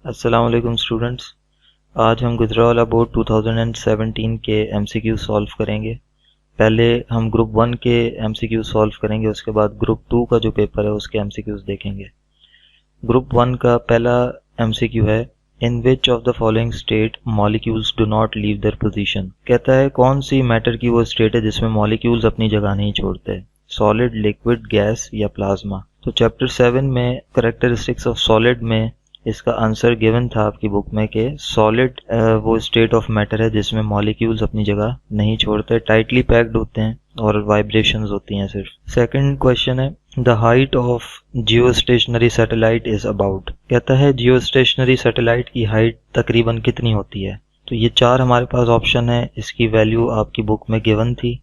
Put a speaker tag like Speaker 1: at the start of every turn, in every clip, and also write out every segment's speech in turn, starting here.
Speaker 1: अस्सलाम वालेकुम स्टूडेंट्स। आज हम गुजरावाला बोर्ड 2017 के एमसीक्यू सॉल्व करेंगे। पहले हम ग्रुप 1 के एमसीक्यू सॉल्व करेंगे, उसके बाद ग्रुप 2 का जो पेपर है उसके एमसीक्यूज देखेंगे। ग्रुप 1 का पहला एमसीक्यू है, in which of the following state molecules do not leave their position. कहता है कौन सी मैटर की वो स्टेट है जिसमें मॉलिक्यूल्स अपनी जगह नहीं छोड़ते, सॉलिड, लिक्विड, गैस या प्लाज्मा। तो चैप्टर 7 में करेक्टरिस्टिक्स ऑफ सॉलिड में इसका आंसर गिवन था आपकी बुक में कि सॉलिड वो स्टेट ऑफ मैटर है जिसमें मॉलिक्यूल्स अपनी जगह नहीं छोड़ते, टाइटली पैक्ड होते हैं और वाइब्रेशंस होती हैं सिर्फ। सेकंड क्वेश्चन है, the height of geostationary satellite is about. कहता है जियोस्टेशनरी सैटेलाइट की हाइट तकरीबन कितनी होती है। तो ये चार हमारे पास ऑप्शन है, इसकी वैल्यू आपकी बुक में गिवन थी।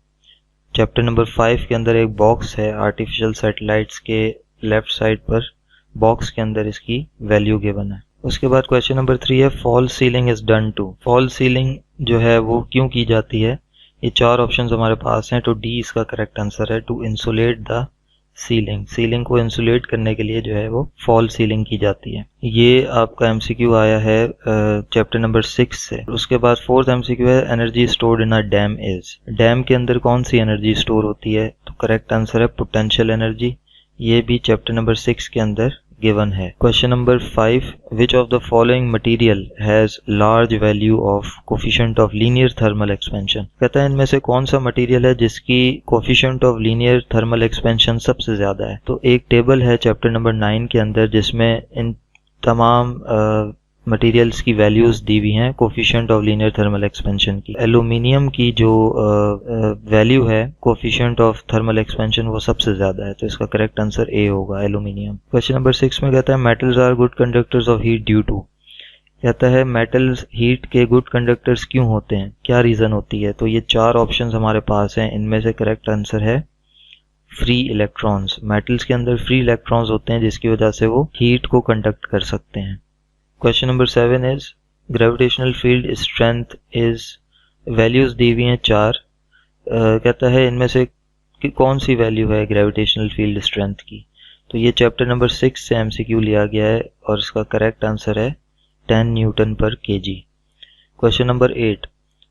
Speaker 1: चैप्टर नंबर 5 के अंदर एक बॉक्स है आर्टिफिशियल सैटेलाइट्स के लेफ्ट साइड पर, बॉक्स के अंदर इसकी वैल्यू गिवन है। उसके बाद क्वेश्चन नंबर 3 है, false ceiling is done to. False ceiling जो है वो क्यों की जाती है। ये चार ऑप्शंस हमारे पास हैं, तो डी इसका करेक्ट आंसर है, to insulate the ceiling. Ceiling को इंसुलेट करने के लिए जो है वो फॉल सीलिंग की जाती है। ये आपका एमसीक्यू आया है चैप्टर नंबर 6 से। उसके बाद फोर्थ एमसीक्यू है, energy stored in a dam is. Dam के अंदर कौन सी एनर्जी स्टोर होती है। तो करेक्ट आंसर है पोटेंशियल एनर्जी। ये भी चैप्टर नंबर 6 के अंदर गिवन है। Question number 5, which of the following material has large value of coefficient of linear thermal expansion. कहता है इनमें से कौन सा मटेरियल है जिसकी coefficient of linear thermal expansion सबसे ज्यादा है। तो एक टेबल है चैप्टर नंबर 9 के अंदर जिसमें इन तमाम मटेरियल्स की वैल्यूज दी हुई हैं coefficient of linear thermal expansion की। एल्यूमिनियम की जो वैल्यू है कोफिशिएंट ऑफ थर्मल एक्सपेंशन वो सबसे ज्यादा है, तो इसका करेक्ट आंसर ए होगा, एल्यूमिनियम। क्वेश्चन नंबर 6 में कहता है metals are good conductors of heat due to. कहता है मेटल्स हीट के गुड कंडक्टर्स क्यों होते हैं, क्या रीजन होती है। तो ये चार ऑप्शंस हमारे पास हैं, इनमें से करेक्ट आंसर है फ्री इलेक्ट्रॉन्स। मेटल्स के अंदर फ्री इलेक्ट्रॉन्स होते हैं जिसकी वजह से वो हीट को कंडक्ट कर सकते हैं। Question number 7 is gravitational field strength is. Values दी हुई हैं चार। कहता है इनमें से कौन सी वैल्यू है ग्रेविटेशनल फील्ड स्ट्रेंथ की। तो ये चैप्टर नंबर 6 से एमसीक्यू लिया गया है और इसका करेक्ट आंसर है 10 न्यूटन पर KG. Question number 8,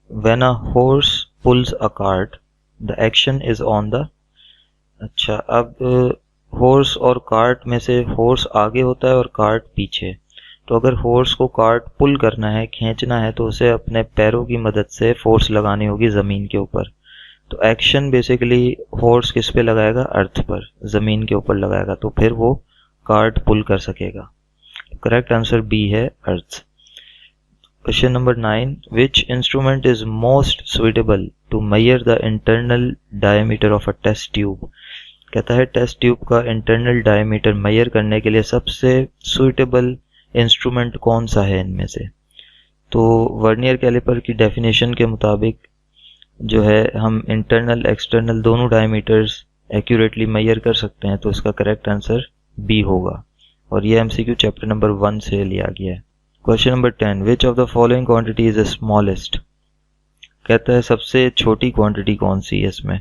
Speaker 1: when a horse pools a cart the action is on the. अच्छा, अब हॉर्स और कार्ट में से हॉर्स आगे होता है और कार्ट पीछे। तो अगर हॉर्स को कार्ट पुल करना है, खींचना है, तो उसे अपने पैरों की मदद से फोर्स लगानी होगी ज़मीन के ऊपर। तो एक्शन बेसिकली हॉर्स किस पे लगाएगा, अर्थ पर, ज़मीन के ऊपर लगाएगा, तो फिर वो कार्ट पुल कर सकेगा। करेक्ट आंसर बी है, earth. Question number 9, which instrument is most suitable to measure the internal diameter of a test tube. कहता है टेस्ट ट्यूब का इंटरनल डायमीटर मेजर करने के लिए सबसे सुइटेबल इंस्ट्रूमेंट कौन सा है इनमें से। तो वर्नियर कैलिपर की डेफिनेशन के मुताबिक जो है हम इंटरनल एक्सटर्नल दोनों डायमीटर्स एक्यूरेटली मेजर कर सकते हैं, तो इसका करेक्ट आंसर बी होगा और ये एमसीक्यू चैप्टर नंबर 1 से लिया गया है। Question number 10, which of the following quantity is the smallest. कहता है सबसे छोटी क्वांटिटी कौन सी है इसमें।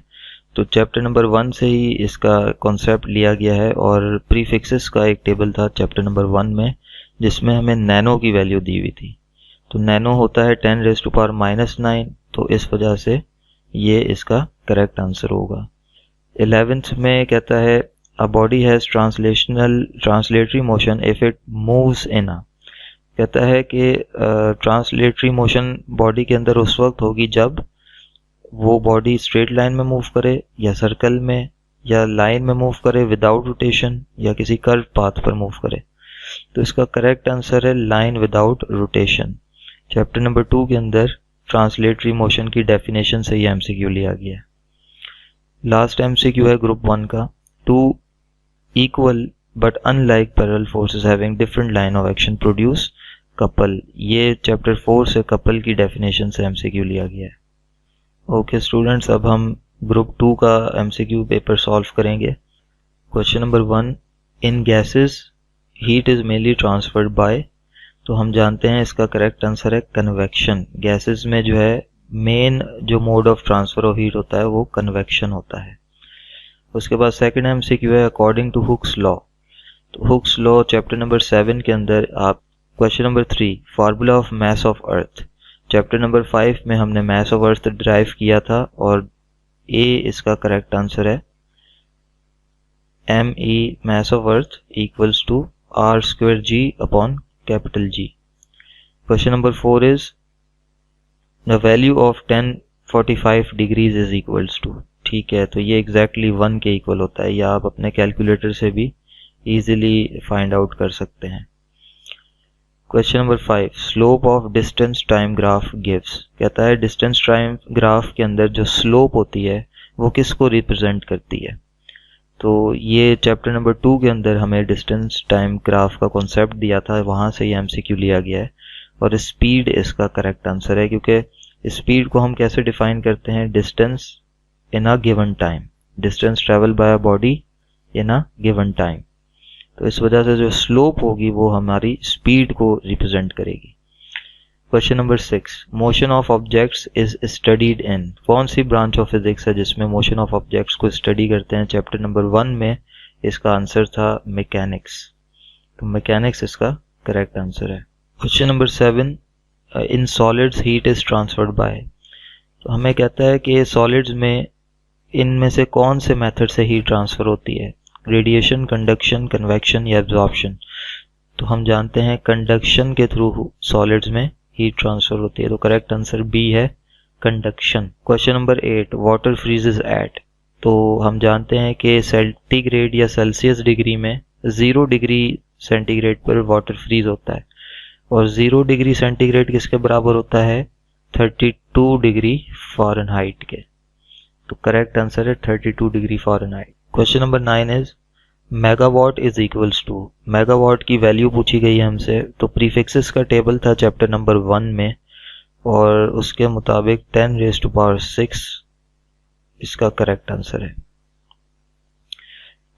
Speaker 1: तो चैप्टर नंबर 1 से ही इसका कॉन्सेप्ट लिया गया है और प्रीफिक्सेस का एक टेबल था चैप्टर नंबर 1 में जिसमें हमें नैनो की वैल्यू दी हुई थी। तो नैनो होता है 10⁻⁹, तो इस वजह से ये इसका करेक्ट आंसर होगा। 11th में कहता है a body has translatory motion if it moves in a. कहता है कि ट्रांसलेटरी मोशन बॉडी के अंदर उस वक्त होगी जब वो बॉडी स्ट्रेट लाइन में मूव करे या सर्कल में या लाइन में मूव करे विदाउट रोटेशन या किसी कर्व पाथ पर मूव करे। तो इसका करेक्ट आंसर है line without rotation. Chapter number 2 के अंदर ट्रांसलेटरी मोशन की डेफिनेशन से ये एमसीक्यू लिया गया है। लास्ट एमसीक्यू है ग्रुप 1 का, two equal but unlike parallel forces having different line of action produce couple. ये चैप्टर 4 से कपल की डेफिनेशन से एमसीक्यू लिया गया है। ओके स्टूडेंट्स, अब हम ग्रुप 2 का एमसीक्यू पेपर सॉल्व करेंगे। Question number 1, in gases heat is mainly transferred by. तो हम जानते हैं इसका करेक्ट आंसर है कन्वेक्शन। गैसेस में जो है मेन जो mode of transfer of heat होता है वो कन्वेक्शन होता है। उसके बाद सेकंड एमसीक्यू है अकॉर्डिंग टू हुक्स लॉ। तो हुक्स लॉ चैप्टर नंबर 7 के अंदर आप question number 3, formula of mass of earth. Chapter number 5 में हमने मास ऑफ अर्थ डिराइव किया था और ए इसका करेक्ट आंसर है। ME mass of earth equals to R square G upon capital G. Question number 4 is the value of 1045 degrees is equals to। ठीक है, तो ये exactly 1 के इक्वल होता है, या आप अपने कैलकुलेटर से भी easily find out कर सकते हैं। Question number 5, slope of distance time graph gives. कहता है डिस्टेंस टाइम ग्राफ के अंदर जो स्लोप होती है वो किसको रिप्रेजेंट करती है। तो ये चैप्टर नंबर 2 के अंदर हमें डिस्टेंस टाइम ग्राफ का कॉन्सेप्ट दिया था, वहाँ से ये MCQ लिया गया है और स्पीड इसका करेक्ट आंसर है, क्योंकि स्पीड को हम कैसे डिफाइन करते हैं, distance in a given time, distance travel by a body in a given time. तो इस वजह से जो स्लोप होगी वो हमारी स्पीड को रिप्रेजेंट करेगी। Question number 6, motion of objects is studied in. कौन सी ब्रांच ऑफ फिजिक्स है जिसमें मोशन ऑफ ऑब्जेक्ट्स को स्टडी करते हैं। चैप्टर नंबर 1 में इसका आंसर था मैकेनिक्स, तो मैकेनिक्स इसका करेक्ट आंसर है। Question number 7, in solids heat is transferred by. तो हमें कहता है कि सॉलिड्स में इनमें से कौन से मेथड से हीट ट्रांसफर होती है, रेडिएशन, कंडक्शन, कन्वेक्शन या एब्जॉर्प्शन। तो हम जानते हैं कंडक्शन के थ्रू सॉलिड्स में हीट ट्रांसफर होती है, तो करेक्ट आंसर बी है, conduction. Question number 8, water freezes at. तो हम जानते हैं कि सेंटीग्रेड या सेल्सियस डिग्री में 0 डिग्री सेंटीग्रेड पर वाटर फ्रीज होता है, और 0 डिग्री सेंटीग्रेड किसके बराबर होता है, 32 डिग्री फ़ारेनहाइट के। तो करेक्ट आंसर है 32 degree Fahrenheit. Question number 9 is megawatt is equals to. Megawatt की वैल्यू पूछी गई है हमसे, तो प्रीफिक्सेस का टेबल था चैप्टर नंबर 1 में, और उसके मुताबिक 10⁻6 इसका करेक्ट आंसर है।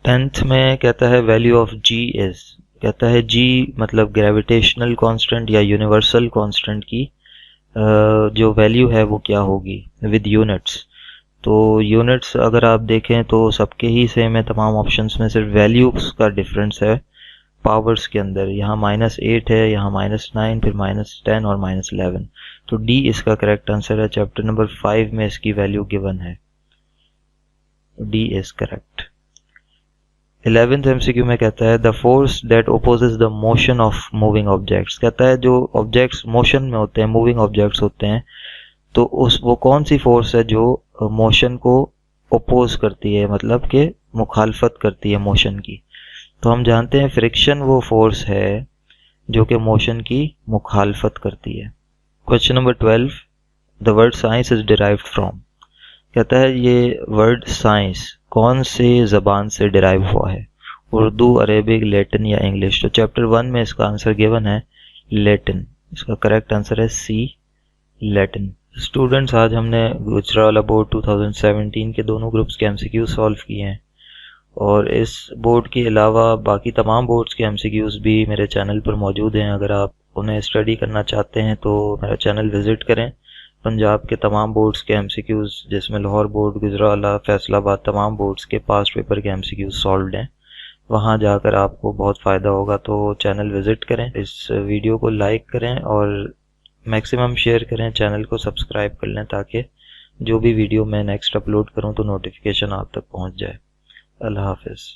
Speaker 1: 10th में कहता है वैल्यू ऑफ जी इज, कहता है जी मतलब ग्रेविटेशनल कांस्टेंट या यूनिवर्सल कांस्टेंट की जो वैल्यू है वो क्या होगी विद यूनिट्स। तो यूनिट्स अगर आप देखें तो सबके ही सेम है, तमाम ऑप्शंस में सिर्फ वैल्यूज का डिफरेंस है पावर्स के अंदर। यहाँ -8 है, यहाँ -9, फिर -10 और -11। तो डी इसका करेक्ट आंसर है। चैप्टर नंबर 5 में इसकी वैल्यू गिवन है, D is correct. 11th MCQ में कहता है the force that opposes the motion of moving objects. कहता है जो ऑब्जेक्ट्स मोशन में होते हैं, मूविंग ऑब्जेक्ट्स होते हैं, तो वो कौन सी फोर्स है जो मोशन को ओपोज करती है, मतलब कि मुखालफत करती है मोशन की। तो हम जानते हैं फ्रिक्शन वो फोर्स है जो कि मोशन की मुखालफत करती है। Question number 12, the word science is derived from. कहता है ये वर्ड साइंस कौन से ज़बान से डिराइव हुआ है, उर्दू, अरेबिक, लैटिन या इंग्लिश। तो चैप्टर 1 में इसका आंसर गिवन है लैटिन, इसका करेक्ट आंसर है सी, लैटिन। स्टूडेंट्स, आज हमने गुजरावाला बोर्ड 2017 के दोनों ग्रुप्स के MCQ सॉल्व किए हैं, और इस बोर्ड के अलावा बाकी तमाम बोर्ड्स के MCQs भी मेरे चैनल पर मौजूद हैं। अगर आप उन्हें स्टडी करना चाहते हैं तो मेरा चैनल विज़िट करें। पंजाब के तमाम बोर्ड्स के MCQs जिसमें लाहौर बोर्ड, गुजरावाला, फैसलाबाद, तमाम बोर्ड्स के पास्ट पेपर के MCQs सॉल्व्ड हैं, वहाँ जाकर आपको बहुत फ़ायदा होगा। तो चैनल विज़िट करें, इस वीडियो को लाइक करें और मैक्सिमम शेयर करें, चैनल को सब्सक्राइब कर लें ताकि जो भी वीडियो मैं नेक्स्ट अपलोड करूं तो नोटिफिकेशन आप तक पहुंच जाए। अल्लाह हाफिज़।